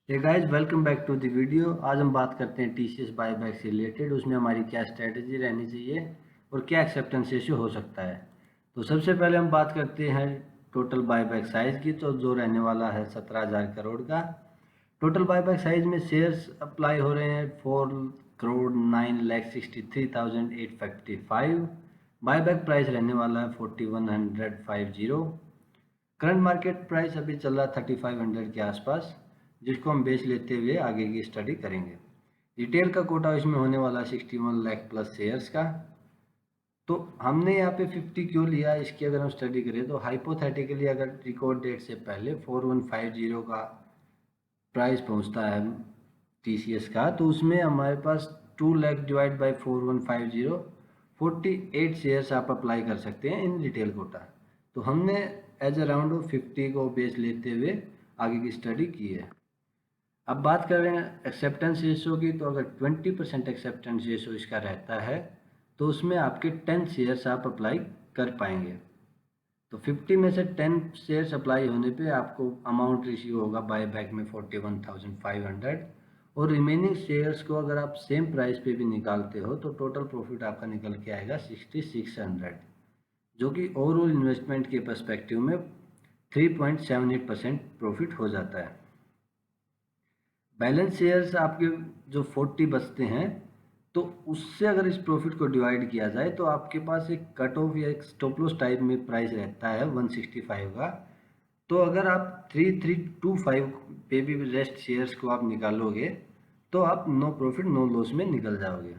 Hey guys, welcome back to the video. आज हम बात करते हैं टीसीएस बायबैक से रिलेटेड। उसमें हमारी क्या स्ट्रेटजी रहनी चाहिए और क्या एक्सेप्टेंस रेशियो हो सकता है। तो सबसे पहले हम बात करते हैं टोटल बायबैक साइज़ की, तो जो रहने वाला है 17,000 करोड़ का। टोटल बायबैक साइज़ में शेयर्स अप्लाई हो रहे हैं 4,09,63,855। बायबैक प्राइस रहने वाला है 4150। करंट मार्केट प्राइस अभी चल रहा है 3500 के आसपास, जिसको हम बेच लेते हुए आगे की स्टडी करेंगे। रिटेल का कोटा इसमें होने वाला 61 लाख प्लस शेयर्स का। तो हमने यहाँ पे 50 क्यों लिया, इसकी अगर हम स्टडी करें तो हाइपोथेटिकली अगर रिकॉर्ड डेट से पहले 4150 का प्राइस पहुँचता है टीसीएस का, तो उसमें हमारे पास 2 लाख डिवाइड बाई 4150 48 शेयर्स आप अप्लाई कर सकते हैं इन रिटेल कोटा। तो हमने एज अराउंड 50 को बेस लेते हुए आगे की स्टडी की है। अब बात कर रहे हैं एक्सेप्टेंस रेशो की, तो अगर 20% एक्सेप्टेंस रेशो इसका रहता है तो उसमें आपके 10 शेयर्स आप अप्लाई कर पाएंगे। तो 50 में से 10 शेयर्स अप्लाई होने पे आपको अमाउंट रिसीव होगा बाय बैक में 41,500, और रिमेनिंग शेयर्स को अगर आप सेम प्राइस पे भी निकालते हो तो टोटल प्रॉफिट आपका निकल के आएगा 6600, जो कि ओवरऑल इन्वेस्टमेंट के पर्सपेक्टिव में 3.78% प्रॉफिट हो जाता है। बैलेंस शेयर्स आपके जो 40 बचते हैं, तो उससे अगर इस प्रॉफिट को डिवाइड किया जाए तो आपके पास एक कट ऑफ या एक स्टॉप लॉस टाइप में प्राइस रहता है 165 का। तो अगर आप 3325 पे भी रेस्ट शेयर्स को आप निकालोगे तो आप नो प्रॉफिट नो लॉस में निकल जाओगे।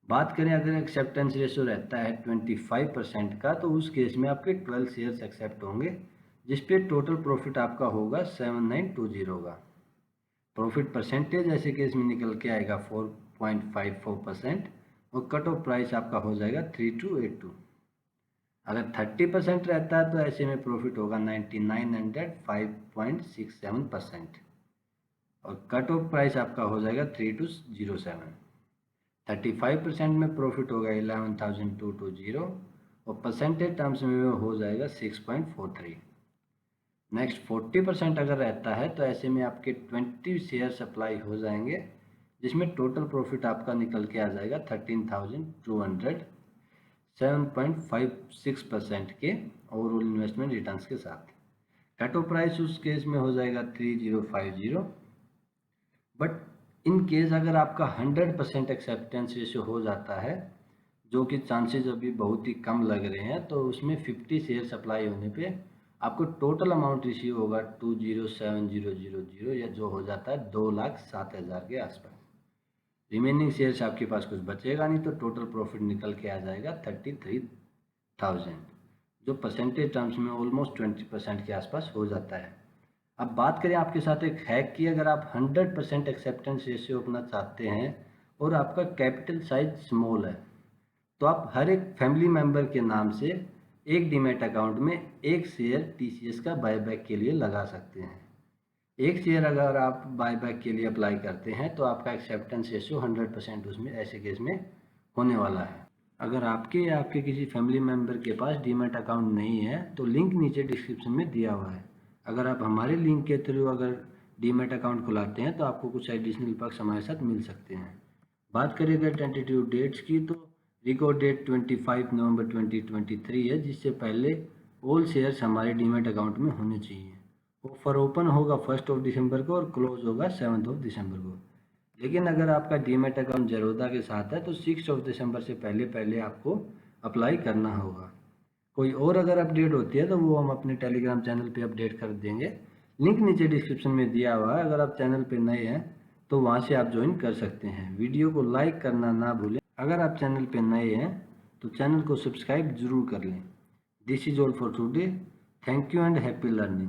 बात करें अगर एक्सेप्टेंस रेशो रहता है 25% का, तो उस केस में आपके 12 शेयर्स एक्सेप्ट होंगे, जिस पे टोटल प्रॉफिट आपका होगा 7920 का। प्रॉफिट परसेंटेज ऐसे केस में निकल के आएगा 4.54%, और कट ऑफ प्राइस आपका हो जाएगा 3282। अगर 30% रहता है तो ऐसे में प्रॉफिट होगा 9905.67%, और कट ऑफ प्राइस आपका हो जाएगा 3207। 35% में प्रॉफिट होगा 11,220, और परसेंटेज टर्म्स में हो जाएगा 6.43। नेक्स्ट 40% अगर रहता है तो ऐसे में आपके 20 शेयर सप्लाई हो जाएंगे, जिसमें टोटल प्रॉफिट आपका निकल के आ जाएगा 13,200, 7.56% के ओवरऑल इन्वेस्टमेंट रिटर्न्स के साथ। कट ऑफ प्राइस उस केस में हो जाएगा 3050। बट इन केस अगर आपका 100% एक्सेप्टेंस रेशियो हो जाता है, जो कि चांसेस अभी बहुत ही कम लग रहे हैं, तो उसमें 50 शेयर सप्लाई होने पे आपको टोटल अमाउंट रिसीव होगा 207000, या जो हो जाता है 2,07,000 के आसपास। रिमेनिंग शेयर्स आपके पास कुछ बचेगा नहीं, तो टोटल प्रॉफिट निकल के आ जाएगा 33,000, जो परसेंटेज टर्म्स में ऑलमोस्ट 20% के आसपास हो जाता है। अब बात करें आपके साथ एक हैक की, अगर आप 100% एक्सेप्टेंस रेशियो अपना चाहते हैं और आपका कैपिटल साइज स्मॉल है, तो आप हर एक फैमिली मेंबर के नाम से एक डीमैट अकाउंट में एक शेयर टीसीएस का बायबैक के लिए लगा सकते हैं। एक शेयर अगर आप बायबैक के लिए अप्लाई करते हैं तो आपका एक्सेप्टेंस रेशियो 100% उसमें ऐसे केस में होने वाला है। अगर आपके या आपके किसी फैमिली मेंबर के पास डीमैट अकाउंट नहीं है तो लिंक नीचे डिस्क्रिप्शन में दिया हुआ है। अगर आप हमारे लिंक के थ्रू अगर डीमैट अकाउंट खुलाते हैं तो आपको कुछ एडिशनल पर्क्स हमारे साथ मिल सकते हैं। बात करें अगर टेंटेटिव डेट्स की, तो रिकॉर्ड डेट 25 नवंबर 2023 है, जिससे पहले ऑल शेयर्स हमारे डीमैट अकाउंट में होने चाहिए। ऑफर ओपन होगा 1 दिसंबर को और क्लोज होगा 7 दिसंबर को। लेकिन अगर आपका डीमैट अकाउंट जरोदा के साथ है तो 6 दिसंबर से पहले पहले आपको अप्लाई करना होगा। कोई और अगर अपडेट होती है तो वो हम अपने टेलीग्राम चैनल पे अपडेट कर देंगे। लिंक नीचे डिस्क्रिप्शन में दिया हुआ है। अगर आप चैनल पे नए हैं तो वहाँ से आप ज्वाइन कर सकते हैं। वीडियो को लाइक करना ना भूलें। अगर आप चैनल पे नए हैं तो चैनल को सब्सक्राइब जरूर कर लें। This is all for today. Thank you and happy learning.